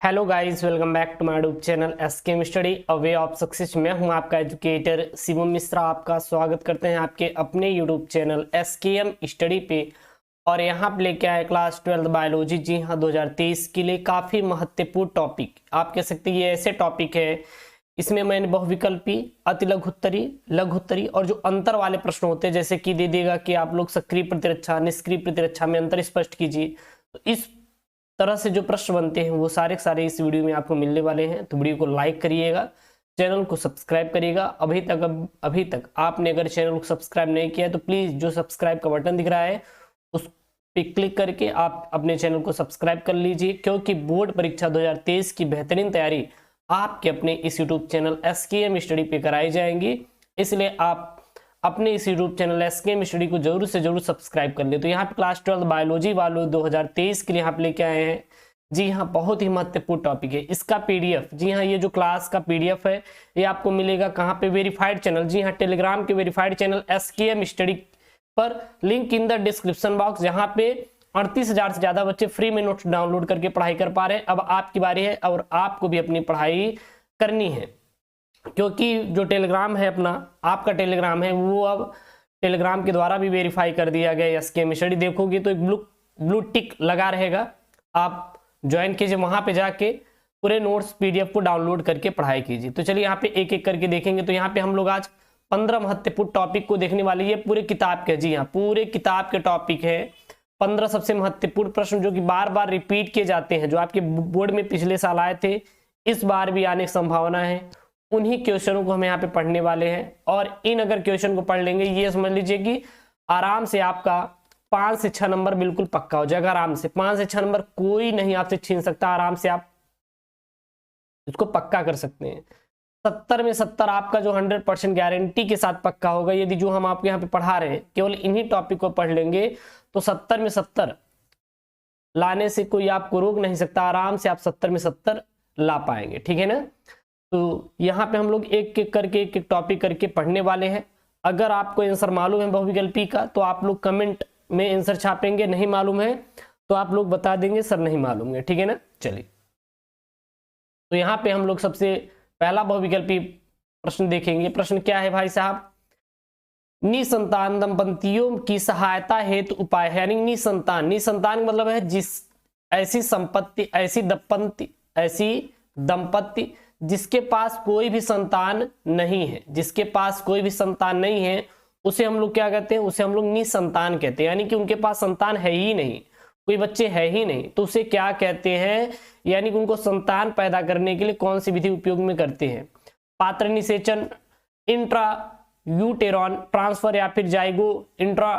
Hello guys, welcome back to my YouTube channel SKM study a way of success. मैं हूं आपका educator Shivam Mishra. आपका स्वागत करते हैं आपके अपने यूट्यूब चैनल एसकेएम स्टडी पे। और यहां पे लेके आए क्लास 12 बायोलॉजी। जी हां, 2023 के लिए काफ़ी महत्वपूर्ण टॉपिक आप कह सकते हैं। ये ऐसे टॉपिक है, इसमें मैंने बहुविकल्पी, अति लघुत्तरी, लघुत्तरी और जो अंतर वाले प्रश्न होते हैं, जैसे कि दे देगा कि आप लोग सक्रिय प्रतिरक्षा निष्क्रिय प्रतिरक्षा में अंतर स्पष्ट कीजिए। तो इस तरह से जो प्रश्न बनते हैं वो सारे के सारे इस वीडियो में आपको मिलने वाले हैं। तो वीडियो को लाइक करिएगा, चैनल को सब्सक्राइब करिएगा। अभी तक आपने अगर चैनल को सब्सक्राइब नहीं किया है तो प्लीज जो सब्सक्राइब का बटन दिख रहा है उस पे क्लिक करके आप अपने चैनल को सब्सक्राइब कर लीजिए, क्योंकि बोर्ड परीक्षा 2023 की बेहतरीन तैयारी आपके अपने इस यूट्यूब चैनल एसकेएम स्टडी पे कराई जाएंगी। इसलिए आप अपने इस यूट्यूब चैनल एसकेएम स्टडी को जरूर से जरूर सब्सक्राइब कर ले। तो यहाँ पे क्लास 12 बायोलॉजी वालों 2023 के लिए यहाँ पे लेके आए हैं। जी हाँ, बहुत ही महत्वपूर्ण टॉपिक है। इसका पीडीएफ, जी हाँ, ये जो क्लास का पीडीएफ है ये आपको मिलेगा कहाँ पे? Verified channel. जी हाँ, टेलीग्राम के वेरीफाइड चैनल एसकेएम स्टडी पर, link in the description box. जहाँ पे 38,000 से ज्यादा बच्चे फ्री में नोट्स डाउनलोड करके पढ़ाई कर पा रहे हैं। अब आपकी बारी है और आपको भी अपनी पढ़ाई करनी है, क्योंकि जो टेलीग्राम है अपना, आपका टेलीग्राम है, वो अब टेलीग्राम के द्वारा भी वेरीफाई कर दिया गया। एसकेएम स्टडी देखोगे तो एक ब्लू टिक लगा रहेगा, आप ज्वाइन कीजिए। वहां पे जाके पूरे नोट्स पीडीएफ को डाउनलोड करके पढ़ाई कीजिए। तो चलिए यहाँ पे एक एक करके देखेंगे। तो यहाँ पे हम लोग आज 15 महत्वपूर्ण टॉपिक को देखने वाले। ये पूरे किताब के, जी हाँ, पूरे किताब के टॉपिक है। 15 सबसे महत्वपूर्ण प्रश्न जो कि बार बार रिपीट किए जाते हैं, जो आपके बोर्ड में पिछले साल आए थे, इस बार भी आने की संभावना है। उन्हीं क्वेश्चनों को हम यहाँ पे पढ़ने वाले हैं। और इन अगर क्वेश्चन को पढ़ लेंगे, ये समझ लीजिए कि आराम से आपका 5 से 6 नंबर बिल्कुल पक्का हो जाएगा। आराम से 5 से 6 नंबर कोई नहीं आपसे छीन सकता। आराम से आप इसको पक्का कर सकते हैं। 70 में 70 आपका जो 100% गारंटी के साथ पक्का होगा। यदि जो हम आपको यहाँ पे पढ़ा रहे हैं केवल इन्हीं टॉपिक को पढ़ लेंगे तो 70 में 70 लाने से कोई आपको रोक नहीं सकता। आराम से आप 70 में 70 ला पाएंगे, ठीक है ना। तो यहाँ पे हम लोग एक एक करके एक एक टॉपिक करके पढ़ने वाले हैं। अगर आपको आंसर मालूम है बहुविकल्पी का तो आप लोग कमेंट में आंसर छापेंगे, नहीं मालूम है तो आप लोग बता देंगे सर नहीं मालूम है, ठीक है ना। चलिए, तो यहाँ पे हम लोग सबसे पहला बहुविकल्पी प्रश्न देखेंगे। प्रश्न क्या है भाई साहब? निसंतान दंपतियों की सहायता हेतु उपाय है। यानी निसंतान, निसंतान मतलब है जिस ऐसी संपत्ति, ऐसी दंपत्ति जिसके पास कोई भी संतान नहीं है, जिसके पास कोई भी संतान नहीं है, उसे हम लोग क्या कहते हैं? उसे हम लोग निसंतान कहते हैं। यानी कि उनके पास संतान है ही नहीं, कोई बच्चे है ही नहीं, तो उसे क्या कहते हैं? यानी कि उनको संतान पैदा करने के लिए कौन सी विधि उपयोग में करते हैं? पात्र निषेचन, इंट्रा यूटेरॉन ट्रांसफर, या फिर जाइगो इंट्रा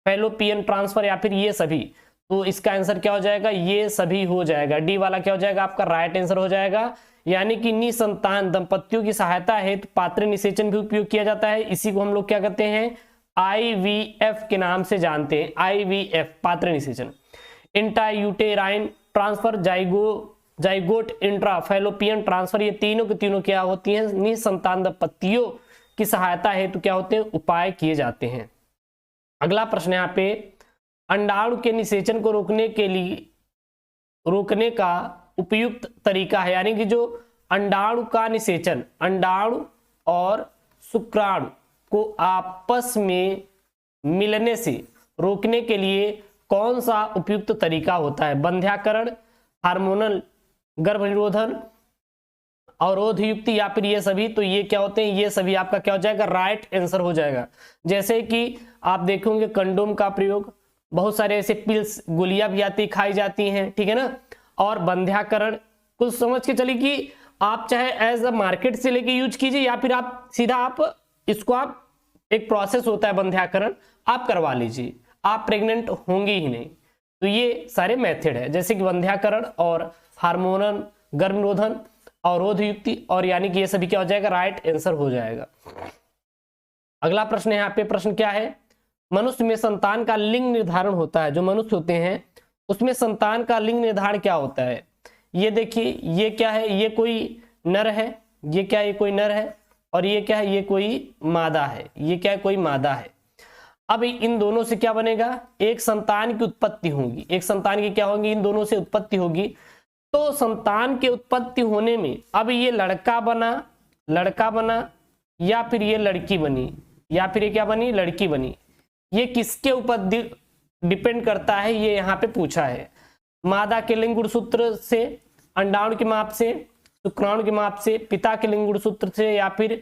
फैलोपियन ट्रांसफर, या फिर ये सभी। तो इसका आंसर क्या हो जाएगा? ये सभी हो जाएगा। डी वाला क्या हो जाएगा? आपका राइट आंसर हो जाएगा। यानी कि निसंतान दंपतियों की सहायता है तो पात्र निषेचन भी उपयोग किया जाता है। इसी को हम लोग क्या कहते हैं? आईवीएफ के नाम से जानते हैं। आईवीएफ, पात्र निषेचन। Intrauterine transfer, zygote intra fallopian transfer, ये तीनों के तीनों क्या होती हैं? निसंतान दंपतियों की सहायता है तो क्या होते हैं? उपाय किए जाते हैं। अगला प्रश्न यहाँ पे, अंडाणु के निषेचन को रोकने का उपयुक्त तरीका है। यानी कि जो अंडाणु का निषेचन, अंडाणु और शुक्राणु को आपस में मिलने से रोकने के लिए कौन सा उपयुक्त तरीका होता है? बंध्याकरण, हार्मोनल गर्भनिरोधन, अवरोध युक्ति, या फिर ये सभी। तो ये क्या होते हैं? ये सभी आपका क्या हो जाएगा? राइट आंसर हो जाएगा। जैसे कि आप देखोगे कंडोम का प्रयोग, बहुत सारे ऐसे पिल्स, गोलियां भी आती खाई जाती हैं, ठीक है ना। और बंध्याकरण कुछ समझ के चलिए कि आप चाहे एज अ मार्केट से लेके यूज कीजिए, या फिर आप सीधा आप इसको आप एक प्रोसेस होता है बंध्याकरण, आप करवा लीजिए, आप प्रेग्नेंट होंगे ही नहीं। तो ये सारे मेथड है, जैसे कि बंध्याकरण और हार्मोनल गर्भनिरोधन, अवरोध युक्ति, और यानी कि ये सभी क्या हो जाएगा? राइट आंसर हो जाएगा। अगला प्रश्न है यहाँ पे। प्रश्न क्या है? मनुष्य में संतान का लिंग निर्धारण होता है। जो मनुष्य होते हैं उसमें संतान का लिंग निर्धारण क्या होता है? ये देखिए, ये क्या है? ये कोई नर है, ये क्या है? ये कोई नर है, और ये क्या है? ये कोई मादा है। ये क्या है? कोई मादा है। अब इन दोनों से क्या बनेगा? एक संतान की उत्पत्ति होगी। एक संतान की क्या होगी? इन दोनों से उत्पत्ति होगी। तो संतान के उत्पत्ति होने में अब ये लड़का बना या फिर ये लड़की बनी, या फिर ये क्या बनी, लड़की बनी, ये किसके ऊपर डिपेंड करता है, ये यहाँ पे पूछा है। मादा के लिंग गुणसूत्र से, अंडाणु के माप से, शुक्राणु के माप से, पिता के लिंग गुणसूत्र से, या फिर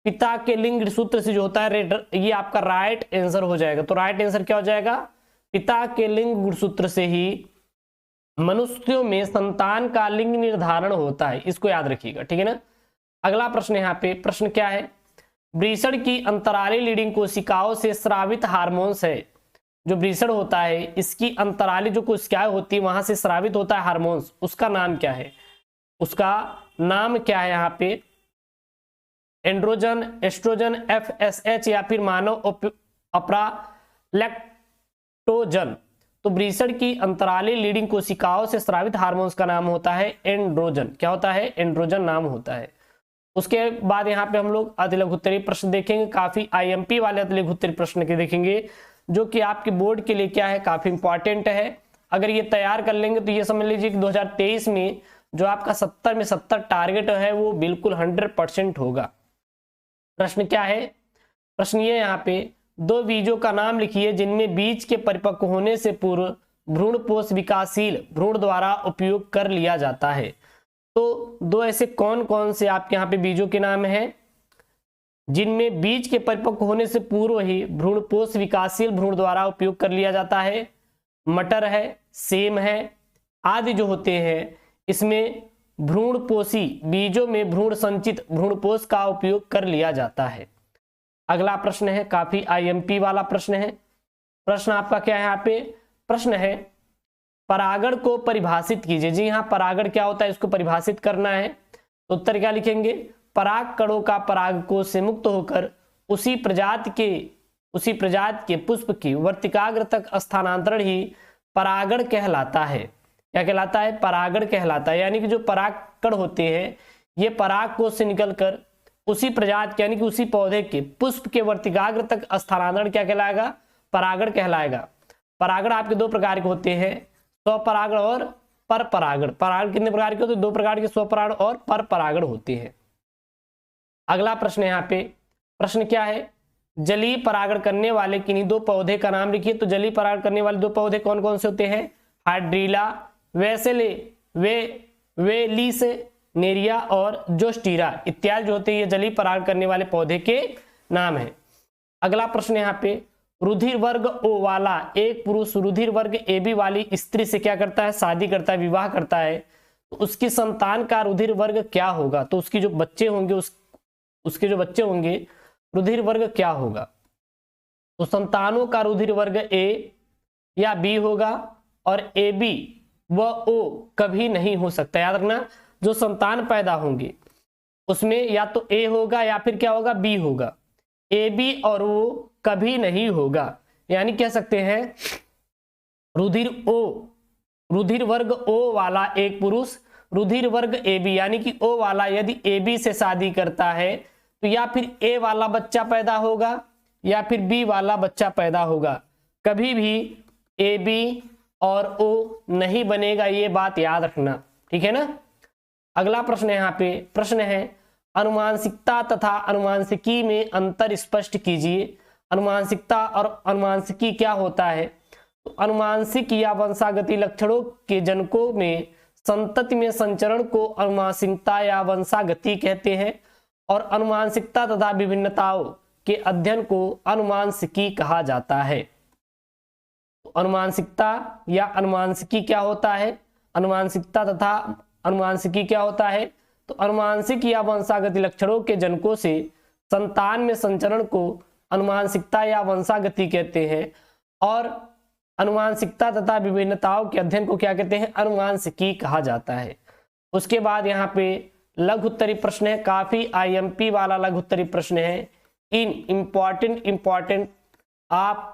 पिता के लिंग सूत्र से जो होता है ये आपका राइट आंसर हो जाएगा। तो राइट आंसर क्या हो जाएगा, पिता के लिंग गुणसूत्र से ही मनुष्यों में संतान का लिंग निर्धारण होता है, इसको याद रखिएगा, ठीक है ना। अगला प्रश्न यहाँ पे, प्रश्न क्या है, वृषण की अंतराली लीडिंग कोशिकाओं से स्रावित हार्मोन्स है। जो वृषण होता है इसकी अंतराली जो कोशिकाएं होती है वहां से स्रावित होता है हार्मोन्स, उसका नाम क्या है, उसका नाम क्या है यहाँ पे, एंड्रोजन, एस्ट्रोजन, FSH या फिर मानव अपरा लैक्टोजन। तो वृषण की अंतराली लीडिंग कोशिकाओं से स्रावित हार्मोन्स का नाम होता है एंड्रोजन। क्या होता है, एंड्रोजन नाम होता है। उसके बाद यहाँ पे हम लोग अतिलघुत्तरीय प्रश्न देखेंगे, काफी IMP वाले अतिलघुत्तरीय प्रश्न के देखेंगे, जो कि आपके बोर्ड के लिए क्या है, काफी इंपॉर्टेंट है। अगर ये तैयार कर लेंगे तो ये समझ लीजिए कि 2023 में जो आपका 70 में 70 टारगेट है वो बिल्कुल 100% होगा। प्रश्न क्या है, प्रश्न ये यहाँ पे, दो बीजों का नाम लिखिए जिनमें बीज के परिपक्व होने से पूर्व भ्रूणपोष विकासशील भ्रूण द्वारा उपयोग कर लिया जाता है। तो दो ऐसे कौन कौन से आपके यहाँ पे बीजों के नाम हैं जिनमें बीज के परिपक्व होने से पूर्व ही भ्रूणपोष विकासशील भ्रूण द्वारा उपयोग कर लिया जाता है। मटर है, सेम है आदि जो होते हैं, इसमें भ्रूणपोषी बीजों में भ्रूण संचित भ्रूणपोष का उपयोग कर लिया जाता है। अगला प्रश्न है, काफी IMP वाला प्रश्न है। प्रश्न आपका क्या है यहाँ पे, प्रश्न है परागण को परिभाषित कीजिए। जी हाँ, परागण क्या होता है इसको परिभाषित करना है। तो उत्तर क्या लिखेंगे, पराग कणों का परागकोश से मुक्त होकर उसी प्रजाति के पुष्प की वर्तिकाग्र तक स्थानांतरण ही परागण कहलाता है। क्या कहलाता है, परागण कहलाता है। यानी कि जो परागकण होते हैं ये परागकोश से निकलकर उसी प्रजाति यानी कि उसी पौधे के पुष्प के वर्तिकाग्र तक स्थानांतरण क्या कहलाएगा, परागण कहलाएगा। परागण आपके दो प्रकार के होते हैं, स्वपरागण और परपरागण। परागण कितने प्रकार के होते हैं, दो प्रकार के, स्वपरागण और परपरागण होते हैं। अगला प्रश्न यहाँ पे, प्रश्न क्या है, जलीय परागण करने वाले किन्हीं दो पौधे का नाम लिखिए। तो जलीय परागण करने वाले दो पौधे कौन कौन से होते हैं, हाइड्रीला वेलिस नेरिया और जोस्टीरा इत्यादि जो होते हैं ये जलीय परागण करने वाले पौधे के नाम है। अगला प्रश्न यहाँ पे, रुधिर वर्ग O वाला एक पुरुष रुधिर वर्ग AB वाली स्त्री से क्या करता है, शादी करता है, विवाह करता है, तो उसकी संतान का रुधिर वर्ग क्या होगा। तो उसकी जो बच्चे होंगे उसके जो बच्चे होंगे रुधिर वर्ग क्या होगा। तो संतानों का रुधिर वर्ग A या B होगा और AB व O कभी नहीं हो सकता। याद रखना, जो संतान पैदा होंगे उसमें या तो A होगा या फिर क्या होगा, B होगा। AB और O कभी नहीं होगा। यानी कह सकते हैं रुधिर वर्ग O वाला एक पुरुष रुधिर वर्ग AB यानी कि O वाला यदि AB से शादी करता है तो या फिर A वाला बच्चा पैदा होगा या फिर B वाला बच्चा पैदा होगा, कभी भी AB और O नहीं बनेगा, ये बात याद रखना, ठीक है ना। अगला प्रश्न यहाँ पे, प्रश्न है अनुमानसिकता तथा अनुमानसिकी में अंतर स्पष्ट कीजिए। अनुमानसिकता और अनुमानसिकी क्या होता है। तो अनुमानसिक या वंशागति लक्षणों के जनकों में संतति में संचरण को अनुमानसिकता या वंशागति कहते हैं और अनुमानसिकता तथा विभिन्नताओं के अध्ययन को अनुमानसिकी कहा जाता है। तो अनुमानसिकता या अनुमानसिकी क्या होता है, अनुमानसिकता तथा अनुमानसिकी क्या होता है। तो अनुमानसिक या वंशागति लक्षणों के जनकों से संतान में संचरण को अनुमानसिकता या वंशागति कहते हैं और अनुमानसिकता तथा विभिन्नताओं के अध्ययन को क्या कहते हैं, अनुमानसिकी कहा जाता है। उसके बाद यहाँ पे लघु उत्तरीय प्रश्न है, काफी IMP वाला लघु उत्तरीय प्रश्न है। इन इम्पॉर्टेंट आप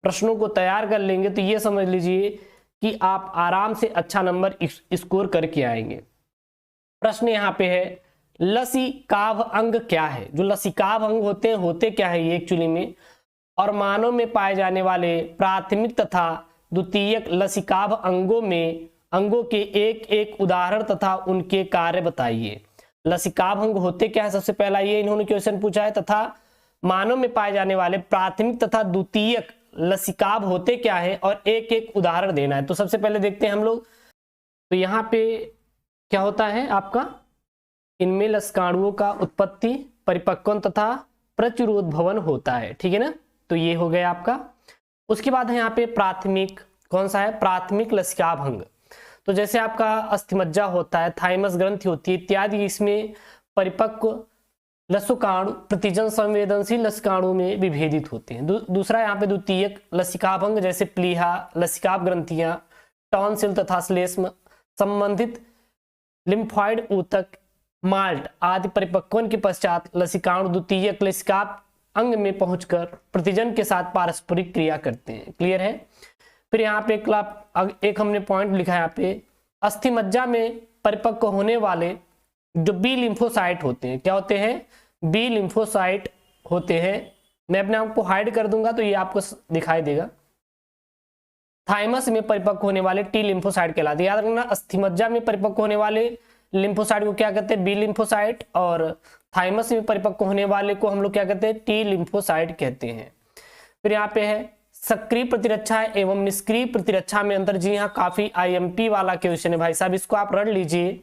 प्रश्नों को तैयार कर लेंगे तो ये समझ लीजिए कि आप आराम से अच्छा नंबर स्कोर करके आएंगे। प्रश्न यहाँ पे है, लसिकाभ अंग क्या है। जो लसिकाभ अंग होते क्या है ये एक्चुअली में, और मानव में पाए जाने वाले प्राथमिक तथा द्वितीयक लसिकाभ अंगों में अंगों के एक एक उदाहरण तथा उनके कार्य बताइए। लसिकाभ अंग होते क्या है, सबसे पहला ये इन्होंने क्वेश्चन पूछा है, तथा मानव में पाए जाने वाले प्राथमिक तथा द्वितीयक लसिकाभ होते क्या है और एक एक उदाहरण देना है। तो सबसे पहले देखते हैं हम लोग, तो यहाँ पे क्या होता है आपका, इनमें लसिकाणुओं का उत्पत्ति, परिपक्वन तथा प्रचुरोद्भवन होता है, ठीक है ना। तो ये हो गया आपका। उसके बाद है यहाँ पे प्राथमिक, कौन सा है, प्राथमिक लसिकाभ अंग। तो जैसे आपका अस्थिमज्जा होता है, थाइमस ग्रंथि होती है इत्यादि, इसमें परिपक्व लसुकाणु प्रतिजन संवेदनशील लसिकाणु में विभेदित होते हैं। दूसरा यहाँ पे द्वितीयक लसिकाभ अंग, जैसे प्लीहा, लसिकाभ ग्रंथियां, टॉन्सिल तथा श्लेष्म संबंधित लिम्फॉइड ऊतक, माल्ट आदि परिपक्वन के पश्चात लसिकाणु द्वितीयक लसिकाभ अंग में पहुंचकर प्रतिजन के साथ पारस्परिक क्रिया करते हैं। क्लियर है। फिर यहाँ पे एक हमने पॉइंट लिखा है यहाँ पे, अस्थिमज्जा में परिपक्व होने वाले जो बी लिम्फोसाइट होते हैं, क्या होते हैं, बी लिम्फोसाइट होते हैं। मैं अपने आप को हाइड कर दूंगा तो ये आपको दिखाई देगा। थाइमस में परिपक्व होने वाले टी लिम्फोसाइट कहलाते हैं। याद रखना, अस्थिमज्जा में परिपक्व होने वाले लिम्फोसाइट को क्या कहते हैं, बी लिम्फोसाइट, और थाइमस में परिपक्व होने वाले को हम लोग क्या कहते हैं, टी लिम्फोसाइट कहते हैं। फिर यहाँ पे है सक्रिय प्रतिरक्षा एवं निष्क्रिय प्रतिरक्षा में अंतर। जी हाँ, काफी आईएमपी वाला क्वेश्चन है भाई साहब, इसको आप रट लीजिए,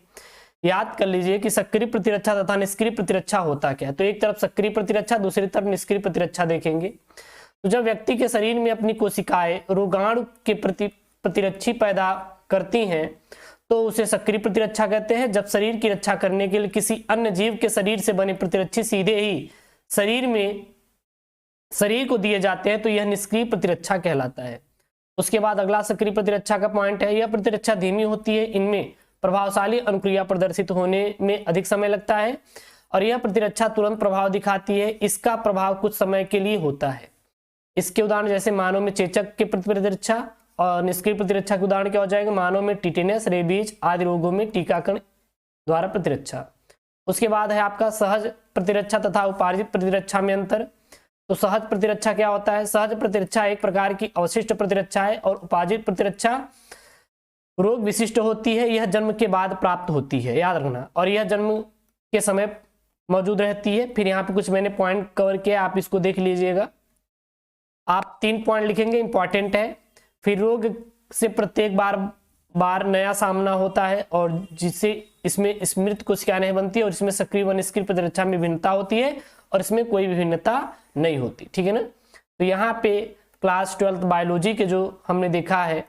याद कर लीजिए कि सक्रिय प्रतिरक्षा तथा निष्क्रिय प्रतिरक्षा होता क्या है। तो एक तरफ सक्रिय प्रतिरक्षा, दूसरी तरफ निष्क्रिय प्रतिरक्षा देखेंगे। तो जब व्यक्ति के शरीर में अपनी कोशिकाएं रोगाणु के प्रति प्रतिरक्षी पैदा करती हैं तो उसे सक्रिय प्रतिरक्षा कहते हैं। जब शरीर की रक्षा करने के लिए किसी अन्य जीव के शरीर से बने प्रतिरक्षी सीधे ही शरीर को दिए जाते हैं तो यह निष्क्रिय प्रतिरक्षा कहलाता है। उसके बाद अगला सक्रिय प्रतिरक्षा का पॉइंट है, यह प्रतिरक्षा धीमी होती है, इनमें प्रभावशाली अनुक्रिया प्रदर्शित होने में अधिक समय लगता है और यह प्रतिरक्षा तुरंत प्रभाव दिखाती है। इसका प्रभाव कुछ समय के लिए होता है। इसके उदाहरण जैसे मानव में चेचक के प्रति प्रतिरक्षा, और निष्क्रिय प्रतिरक्षा के उदाहरण क्या हो जाएगा, मानव में टिटेनस, रेबीज आदि रोगों में टीकाकरण द्वारा प्रतिरक्षा। उसके बाद है आपका सहज प्रतिरक्षा तथा उपार्जित प्रतिरक्षा में अंतर। तो सहज प्रतिरक्षा क्या होता है, सहज प्रतिरक्षा एक प्रकार की अवशिष्ट प्रतिरक्षा है और उपार्जित प्रतिरक्षा रोग विशिष्ट होती है, यह जन्म के बाद प्राप्त होती है, याद रखना, और यह जन्म के समय मौजूद रहती है। फिर यहाँ पे कुछ मैंने पॉइंट कवर किया, आप इसको देख लीजिएगा। आप 3 पॉइंट लिखेंगे, इंपॉर्टेंट है। फिर रोग से प्रत्येक बार नया सामना होता है और जिससे इसमें स्मृत कोशिकाएं नहीं बनती और इसमें सक्रिय व निष्क्रिय प्रतिरक्षा में भिन्नता होती है और इसमें कोई भी भिन्नता नहीं होती, ठीक है ना। तो यहाँ पे क्लास 12 बायोलॉजी के जो हमने देखा है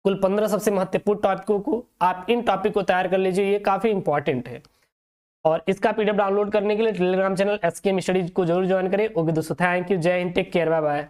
कुल 15 सबसे महत्वपूर्ण टॉपिकों को, आप इन टॉपिक को तैयार कर लीजिए, ये काफी इंपॉर्टेंट है। और इसका पीडीएफ डाउनलोड करने के लिए टेलीग्राम चैनल SKM स्टडीज को जरूर ज्वाइन करें। ओके दोस्तों, थैंक यू, जय हिंद, टेक केयर, बाय बाय।